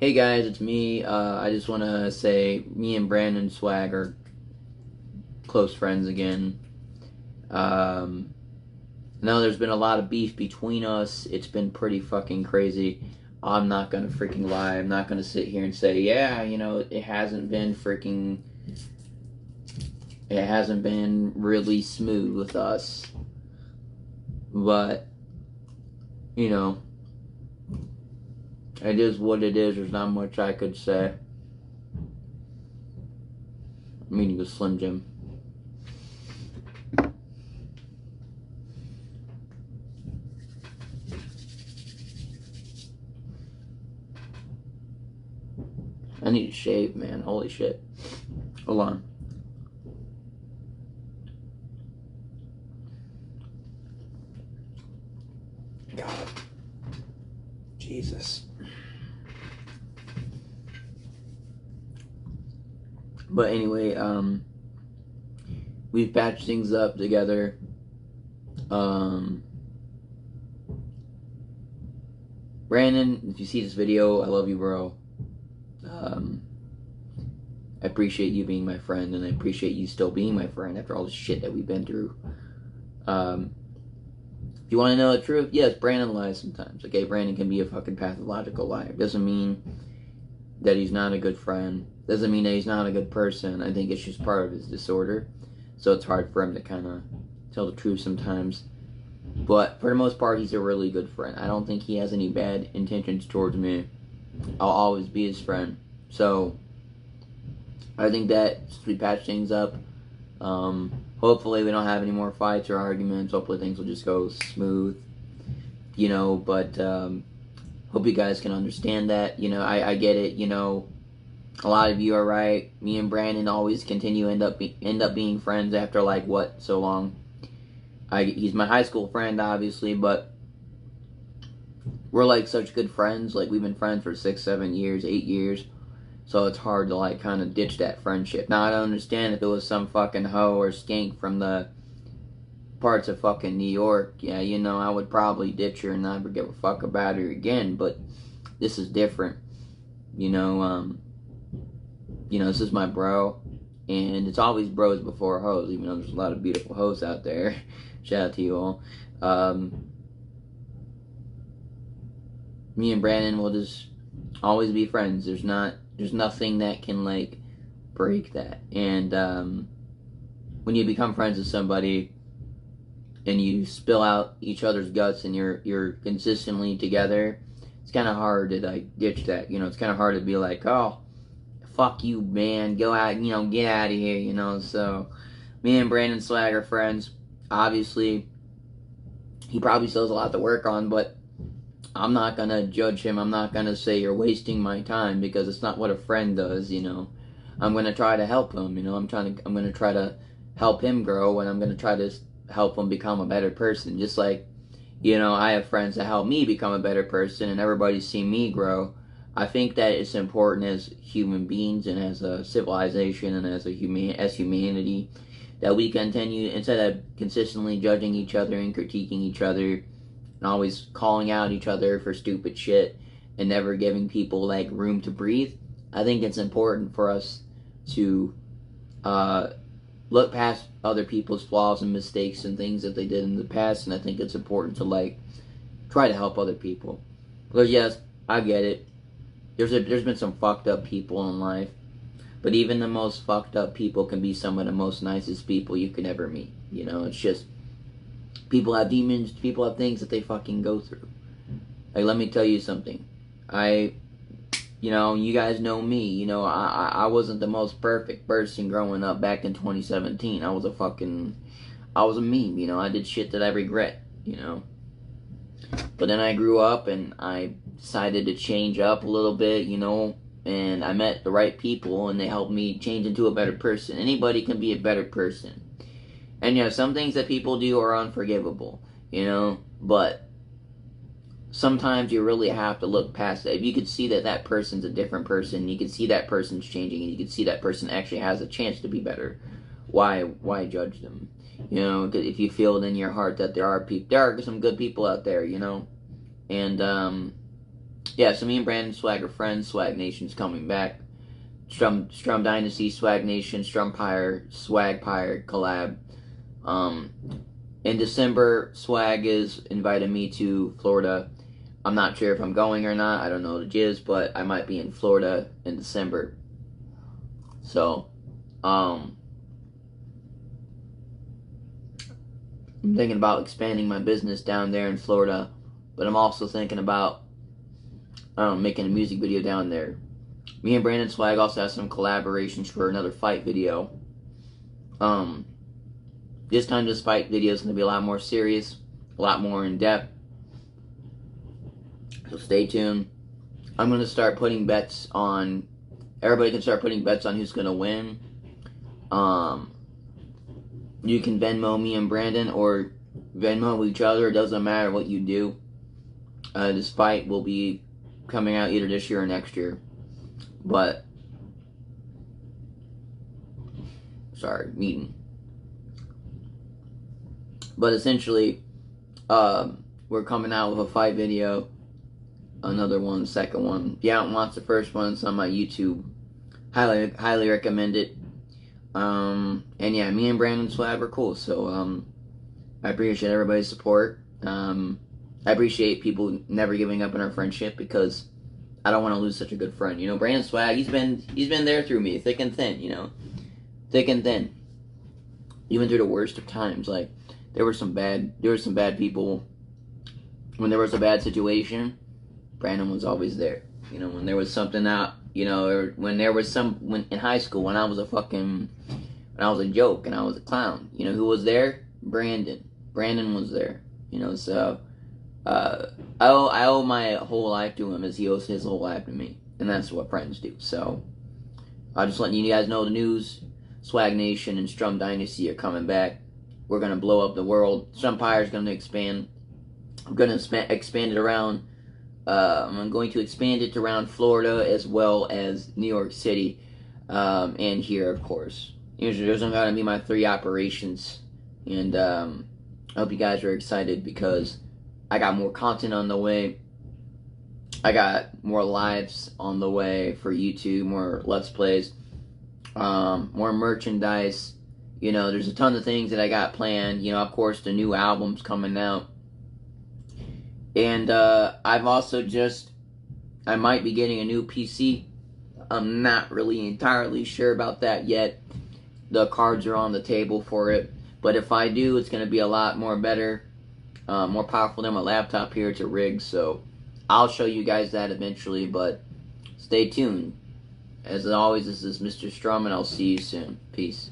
Hey guys, it's me. I just want to say me and Brandon Swag are close friends again. Um, I know there's been a lot of beef between us. It's been pretty fucking crazy. I'm not gonna freaking lie. I'm not gonna sit here and say, yeah, it hasn't been really smooth with us. But, you know, it is what it is. There's not much I could say. Meaning the Slim Jim. I need to shave, man. Holy shit. Hold on. God. Jesus. But anyway, we've patched things up together. Brandon, if you see this video, I love you, bro. I appreciate you being my friend, and I appreciate you still being my friend after all the shit that we've been through. If you want to know the truth, yes, Brandon lies sometimes. Okay, Brandon can be a fucking pathological liar. Doesn't mean that he's not a good friend. Doesn't mean that he's not a good person. I think it's just part of his disorder. So it's hard for him to kind of tell the truth sometimes. But for the most part, he's a really good friend. I don't think he has any bad intentions towards me. I'll always be his friend. So I think that we patch things up. Hopefully we don't have any more fights or arguments. Hopefully things will just go smooth. But hope you guys can understand that. I get it. A lot of you are right. Me and Brandon always end up being friends after so long. He's my high school friend, obviously, but we're like such good friends. Like, we've been friends for 6, 7 years, 8 years. So it's hard to kind of ditch that friendship. Now, I don't understand if it was some fucking hoe or skank from the parts of fucking New York. Yeah, I would probably ditch her and never give a fuck about her again. But this is different. This is my bro. And it's always bros before hoes, even though there's a lot of beautiful hoes out there. Shout out to you all. Me and Brandon will just always be friends. There's nothing that can break that. And when you become friends with somebody and you spill out each other's guts and you're consistently together, it's kind of hard to ditch that. It's kind of hard to be like, oh, fuck you, man, go out, get out of here. So me and Brandon Swag are friends. Obviously, he probably still has a lot to work on, but I'm not gonna judge him. I'm not gonna say you're wasting my time, because it's not what a friend does. I'm gonna try to help him. I'm gonna try to help him grow, and I'm gonna try to help him become a better person. Just like, I have friends that help me become a better person, and everybody's seen me grow. I think that it's important as human beings and as a civilization and as humanity, that we continue, instead of consistently judging each other and critiquing each other and always calling out each other for stupid shit and never giving people room to breathe. I think it's important for us to look past other people's flaws and mistakes and things that they did in the past, and I think it's important to try to help other people. Because yes, I get it. There's been some fucked up people in life, but even the most fucked up people can be some of the most nicest people you can ever meet. It's just, people have demons, people have things that they fucking go through. Let me tell you something. You guys know me. I wasn't the most perfect person growing up back in 2017. I was a meme. I did shit that I regret. But then I grew up and I decided to change up a little bit, and I met the right people and they helped me change into a better person. Anybody can be a better person. And some things that people do are unforgivable, but sometimes you really have to look past that. If you could see that that person's a different person, you could see that person's changing, and you could see that person actually has a chance to be better, why judge them? If you feel it in your heart that there are some good people out there, and yeah, so me and Brandon Swag are friends. Swag Nation's coming back. Strum Dynasty, Swag Nation, Strumpire, Swagpire collab. Um, in December, Swag is invited me to Florida. I'm not sure if I'm going or not. I don't know the jizz, but I might be in Florida in December. So, I'm thinking about expanding my business down there in Florida, but I'm also thinking about making a music video down there. Me and Brandon Swag also have some collaborations for another fight video. This time this fight video is going to be a lot more serious, a lot more in depth. So stay tuned. I'm going to start putting bets on, everybody can start putting bets on who's going to win. You can Venmo me and Brandon or Venmo each other. It doesn't matter what you do. This fight will be coming out either this year or next year. But, sorry, meeting. But essentially, we're coming out with a fight video. Another one, second one. If you haven't watched the first one, it's on my YouTube. Highly recommend it. And yeah, me and Brandon Swag are cool. So, I appreciate everybody's support. I appreciate people never giving up on our friendship because I don't want to lose such a good friend. You know, Brandon Swag, he's been there through me, thick and thin, you know. Thick and thin. Even through the worst of times. Like, there were some bad people. When there was a bad situation, Brandon was always there. You know, when there was something out, you know, or when in high school, when I was a joke and I was a clown, you know, who was there? Brandon. Brandon was there. You know, so I owe my whole life to him as he owes his whole life to me. And that's what friends do. So, I'm just letting you guys know the news. Swag Nation and Strum Dynasty are coming back. We're going to blow up the world. Strumpire is going to expand. I'm going to expand it around. I'm going to expand it around Florida as well as New York City. And here, of course. Those are going to be my 3 operations. And I hope you guys are excited because I got more content on the way. I got more lives on the way for YouTube, more Let's Plays, more merchandise. You know, there's a ton of things that I got planned. You know, of course, the new album's coming out. And I've also I might be getting a new PC. I'm not really entirely sure about that yet. The cards are on the table for it. But if I do, it's going to be a lot more better. More powerful than my laptop here to rig, so I'll show you guys that eventually, but stay tuned. As always, this is Mr. Strum, and I'll see you soon. Peace.